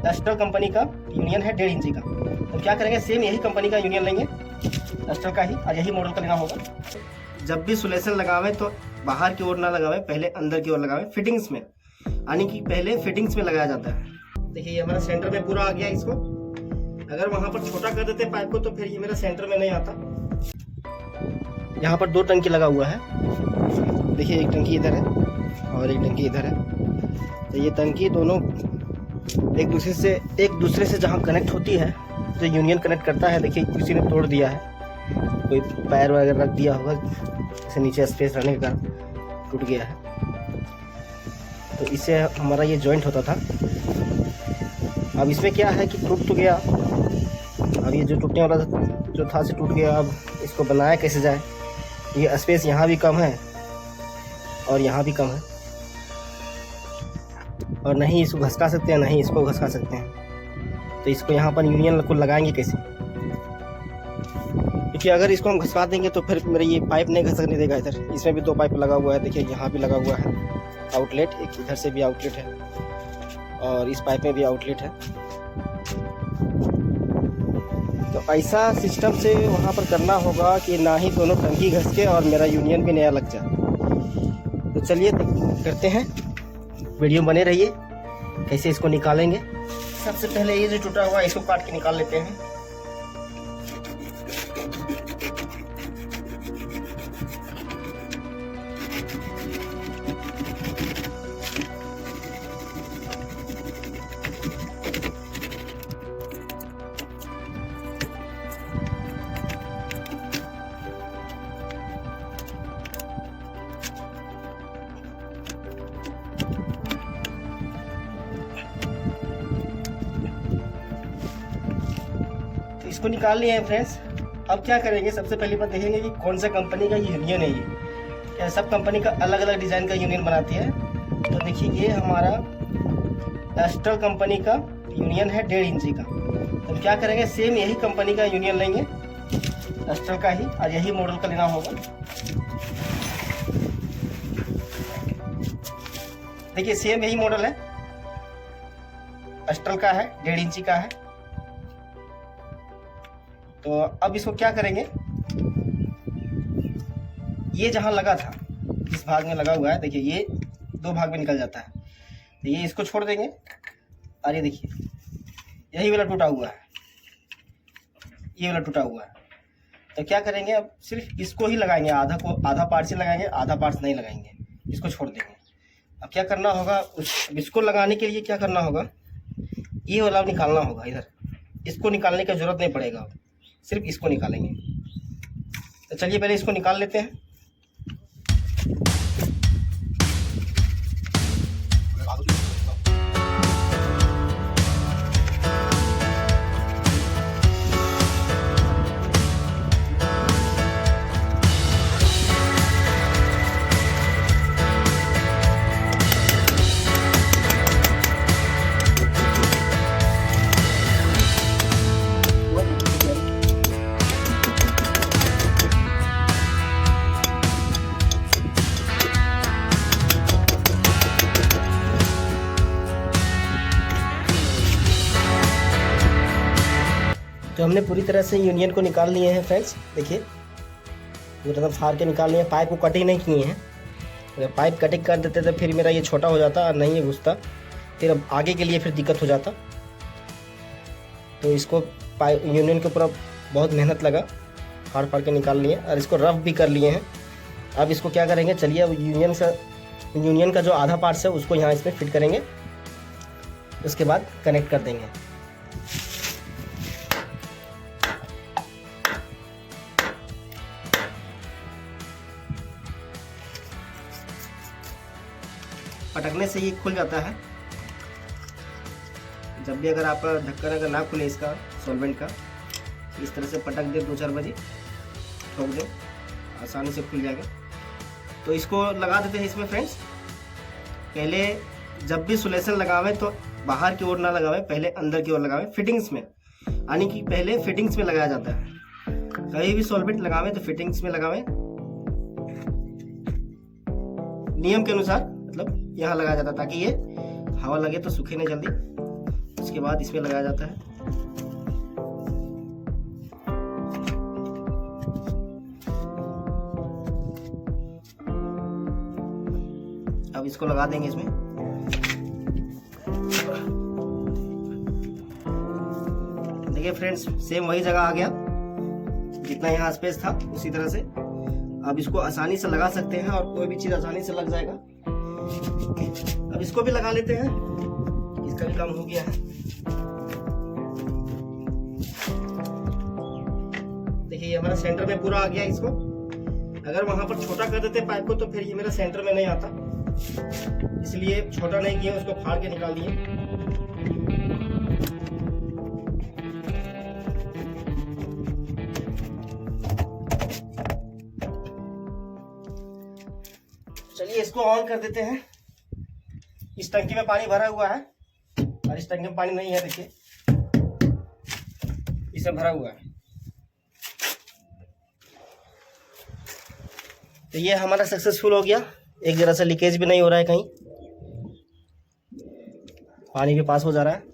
Astral company का union है 1.5 इंची का। तो क्या करेंगे, सेम यही कंपनी का यूनियन लेंगे, एस्ट्रल का ही, और यही मॉडल का लेना होगा। जब भी सुलेशन लगावें तो बाहर की ओर ना लगावें, पहले अंदर की ओर लगावें, फिटिंग्स में, यानी कि पहले फिटिंग्स में लगाया जाता है। देखिए ये हमारा सेंटर में पूरा आ गया। इसको अगर वहां पर छोटा कर देते पाइप को तो फिर ये मेरा सेंटर में नहीं आता। यहाँ पर 2 टंकी लगा हुआ है। देखिए एक टंकी इधर है और एक टंकी इधर है। तो ये टंकी दोनों एक दूसरे से जहाँ कनेक्ट होती है तो यूनियन कनेक्ट करता है। देखिए किसी ने तोड़ दिया है, कोई पैर वगैरह रख दिया होगा, इसे नीचे स्पेस रहने के कारण टूट गया है। तो इससे हमारा ये जॉइंट होता था। अब इसमें क्या है कि टूट तो गया, अब ये जो टूटने वाला जो था से टूट गया। अब इसको बनाया कैसे जाए, ये स्पेस यहाँ भी कम है और यहाँ भी कम है, और नहीं इसको घसका सकते हैं, नहीं इसको घसका सकते हैं। तो इसको यहाँ पर यूनियन को लगाएंगे कैसे, क्योंकि अगर इसको हम घसका देंगे तो फिर मेरे ये पाइप नहीं घसकने देगा। इधर इसमें भी 2 पाइप लगा हुआ है, देखिए यहाँ भी लगा हुआ है आउटलेट, एक इधर से भी आउटलेट है और इस पाइप में भी आउटलेट है। तो ऐसा सिस्टम से वहाँ पर करना होगा कि ना ही दोनों टंकी घसके और मेरा यूनियन भी नया लग जाए। तो चलिए करते हैं, वीडियो बने रहिए कैसे इसको निकालेंगे। सबसे पहले ये जो टूटा हुआ है इसको काट के निकाल लेते हैं। इसको निकाल लिए हैं फ्रेंड्स। अब क्या करेंगे, सबसे पहली बात देखेंगे कि कौन सा कंपनी का यूनियन है। ये क्या सब कंपनी का अलग अलग डिज़ाइन का यूनियन बनाती है। तो देखिए ये हमारा एस्ट्रल कंपनी का यूनियन है 1.5 इंची का। तो क्या करेंगे, सेम यही कंपनी का यूनियन लेंगे, एस्ट्रल का ही, और यही मॉडल का लेना होगा। देखिए सेम यही मॉडल है, एस्ट्रल का है, 1.5 इंची का है। तो अब इसको क्या करेंगे, ये जहां लगा था इस भाग में लगा हुआ है, देखिए ये 2 भाग में निकल जाता है। तो ये इसको छोड़ देंगे और ये देखिए यही वाला टूटा हुआ है, ये वाला टूटा हुआ है। तो क्या करेंगे, अब सिर्फ इसको ही लगाएंगे, आधा पार्ट से लगाएंगे, आधा पार्ट नहीं लगाएंगे, इसको छोड़ देंगे। अब क्या करना होगा, इसको लगाने के लिए क्या करना होगा, ये वाला निकालना होगा। इधर इसको निकालने की जरूरत नहीं पड़ेगा, सिर्फ इसको निकालेंगे। तो चलिए पहले इसको निकाल लेते हैं। तो हमने पूरी तरह से यूनियन को निकाल लिए हैं फ्रेंड्स। देखिए पूरा फाड़ के निकाल लिए, पाइप को कटिंग नहीं किए हैं। अगर पाइप कटिंग कर देते तो फिर मेरा ये छोटा हो जाता और नहीं ये घुसता, फिर अब आगे के लिए फिर दिक्कत हो जाता। तो इसको पाइप यूनियन के ऊपर बहुत मेहनत लगा, फाड़ के निकाल लिए और इसको रफ भी कर लिए हैं। अब इसको क्या करेंगे, चलिए अब यूनियन का जो आधा पार्ट है उसको यहाँ इसमें फिट करेंगे, उसके बाद कनेक्ट कर देंगे। पटकने से ये खुल जाता है। जब भी अगर आपका ढक्कन अगर ना खुले इसका सॉल्वेंट का, इस तरह से पटक दे 2-4 बजे, ठोक दे, आसानी से खुल जाएगा। तो इसको लगा देते हैं इसमें फ्रेंड्स। पहले जब भी सुलेशन लगावें तो बाहर की ओर ना लगावें, पहले अंदर की ओर लगावें, फिटिंग्स में, यानी कि पहले फिटिंग्स में लगाया जाता है। कहीं भी सॉल्वेंट लगावें तो फिटिंग्स में लगावें, नियम के अनुसार, मतलब यहाँ लगाया जाता है ताकि ये हवा लगे तो सूखे नहीं जल्दी। उसके बाद इसमें लगाया जाता है। अब इसको लगा देंगे इसमें। देखिए फ्रेंड्स, सेम वही जगह आ गया जितना यहाँ स्पेस था, उसी तरह से अब इसको आसानी से लगा सकते हैं और कोई भी चीज आसानी से लग जाएगा। अब इसको भी लगा लेते हैं, इसका भी काम हो गया है। देखिए ये हमारा सेंटर में पूरा आ गया। इसको अगर वहां पर छोटा कर देते पाइप को तो फिर ये मेरा सेंटर में नहीं आता, इसलिए छोटा नहीं किया, उसको फाड़ के निकाल दिए। चलिए इसको ऑन कर देते हैं। इस टंकी में पानी भरा हुआ है और इस टंकी में पानी नहीं है, देखिए इसमें भरा हुआ है। तो ये हमारा सक्सेसफुल हो गया। एक जरा सा लीकेज भी नहीं हो रहा है, कहीं पानी भी पास हो जा रहा है।